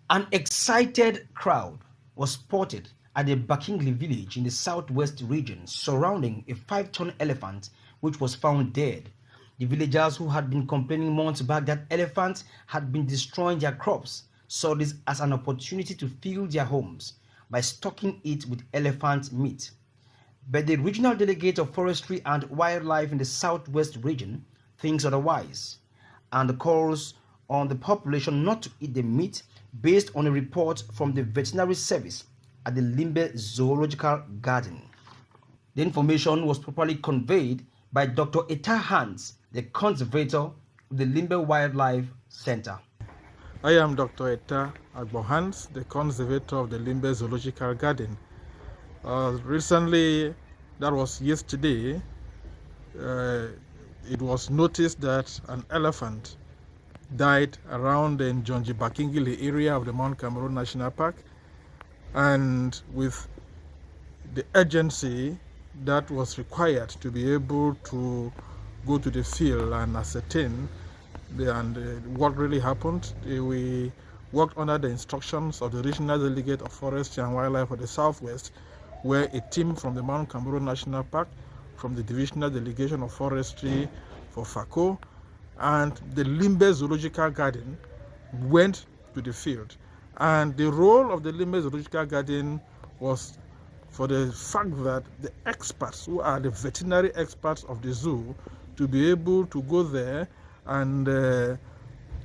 An excited crowd was spotted at the Bakingili Village in the southwest region surrounding a 5-ton elephant which was found dead. The villagers who had been complaining months back that elephants had been destroying their crops saw this as an opportunity to fill their homes by stocking it with elephant meat. But the regional delegate of Forestry and Wildlife in the southwest region thinks otherwise and calls on the population not to eat the meat based on a report from the veterinary service at the Limbe Zoological Garden. The information was properly conveyed by Dr. Eta Hans, the conservator of the Limbe Wildlife Center. I am Dr. Eta Hans, the conservator of the Limbe Zoological Garden. Recently, that was yesterday, it was noticed that an elephant died around the Njonji Bakingili area of the Mount Cameroon National Park, and with the urgency that was required to be able to go to the field and ascertain what really happened, we worked under the instructions of the Regional Delegate of Forestry and Wildlife for the Southwest, where a team from the Mount Cameroon National Park, from the Divisional Delegation of Forestry for FACO, and the Limbe Zoological Garden went to the field. And the role of the Limbe Zoological Garden was for the fact that the experts, who are the veterinary experts of the zoo, to be able to go there and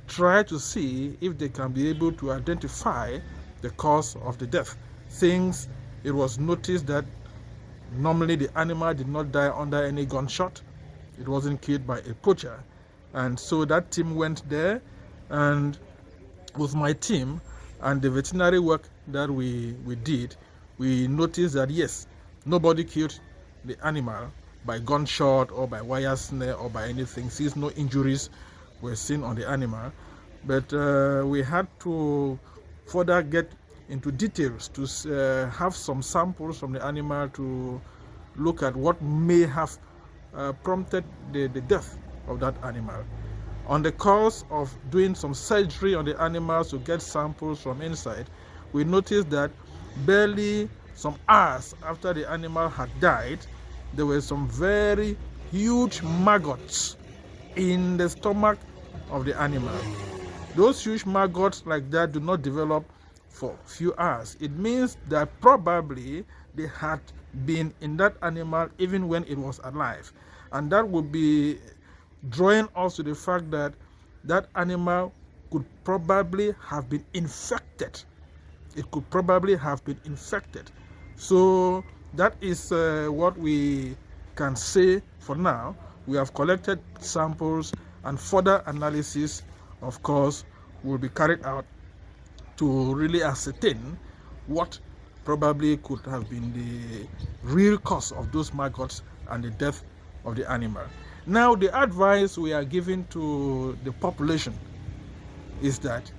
try to see if they can be able to identify the cause of the death. Since it was noticed that normally the animal did not die under any gunshot, it wasn't killed by a poacher. And so that team went there, and with my team and the veterinary work that we did, we noticed that yes, nobody killed the animal by gunshot or by wire snare or by anything, since no injuries were seen on the animal. But we had to further get into details to have some samples from the animal to look at what may have prompted the death of that animal. On the course of doing some surgery on the animals to get samples from inside, we noticed that barely some hours after the animal had died, there were some very huge maggots in the stomach of the animal. Those huge maggots like that do not develop for a few hours. It means that probably they had been in that animal even when it was alive. And that would be drawing us to the fact that that animal could probably have been infected. It could probably have been infected. So that is what we can say for now. We have collected samples, and further analysis, of course, will be carried out to really ascertain what probably could have been the real cause of those maggots and the death of the animal. Now, the advice we are giving to the population is that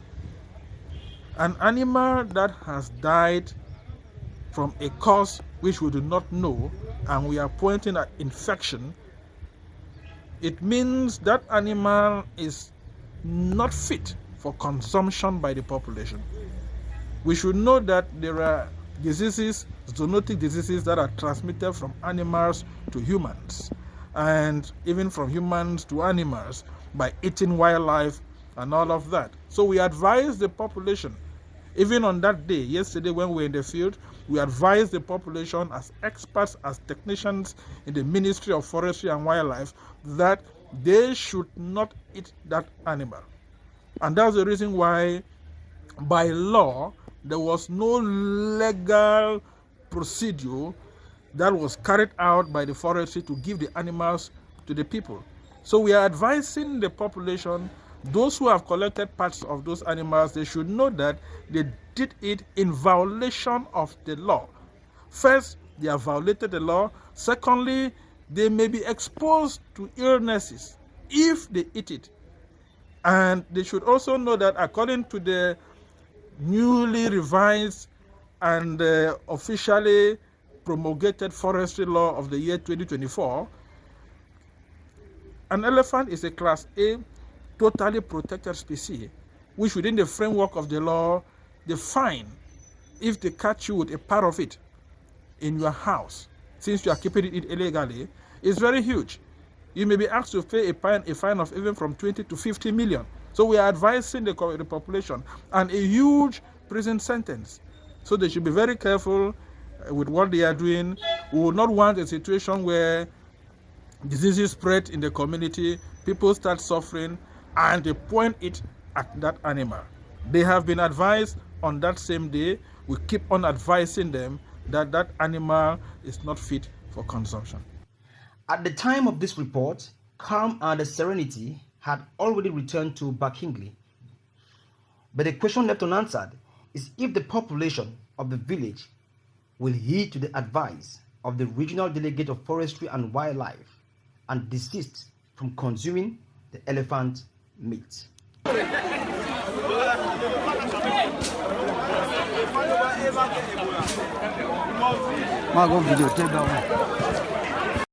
an animal that has died from a cause which we do not know, and we are pointing at infection, it means that animal is not fit for consumption by the population. We should know that there are diseases, zoonotic diseases, that are transmitted from animals to humans, and even from humans to animals by eating wildlife and all of that. So we advise the population, even on that day, yesterday when we were in the field, we advised the population as experts, as technicians in the Ministry of Forestry and Wildlife, that they should not eat that animal. And that's the reason why, by law, there was no legal procedure that was carried out by the forestry to give the animals to the people. So we are advising the population, those who have collected parts of those animals, they should know that they did it in violation of the law. First, they have violated the law. Secondly, they may be exposed to illnesses if they eat it. And they should also know that according to the newly revised and officially promulgated forestry law of the year 2024, an elephant is a Class A totally protected species, which within the framework of the law the fine, if they catch you with a part of it in your house, since you are keeping it illegally, is very huge. You may be asked to pay a fine of even from 20 to 50 million. So we are advising the population and a huge prison sentence. So they should be very careful with what they are doing. We will not want a situation where diseases spread in the community, people start suffering, and they point it at that animal. They have been advised on that same day. We keep on advising them that that animal is not fit for consumption. At the time of this report, Calm and the Serenity had already returned to Bakingili. But the question left unanswered is if the population of the village will heed to the advice of the Regional Delegate of Forestry and Wildlife and desist from consuming the elephant meat. Video, take that one.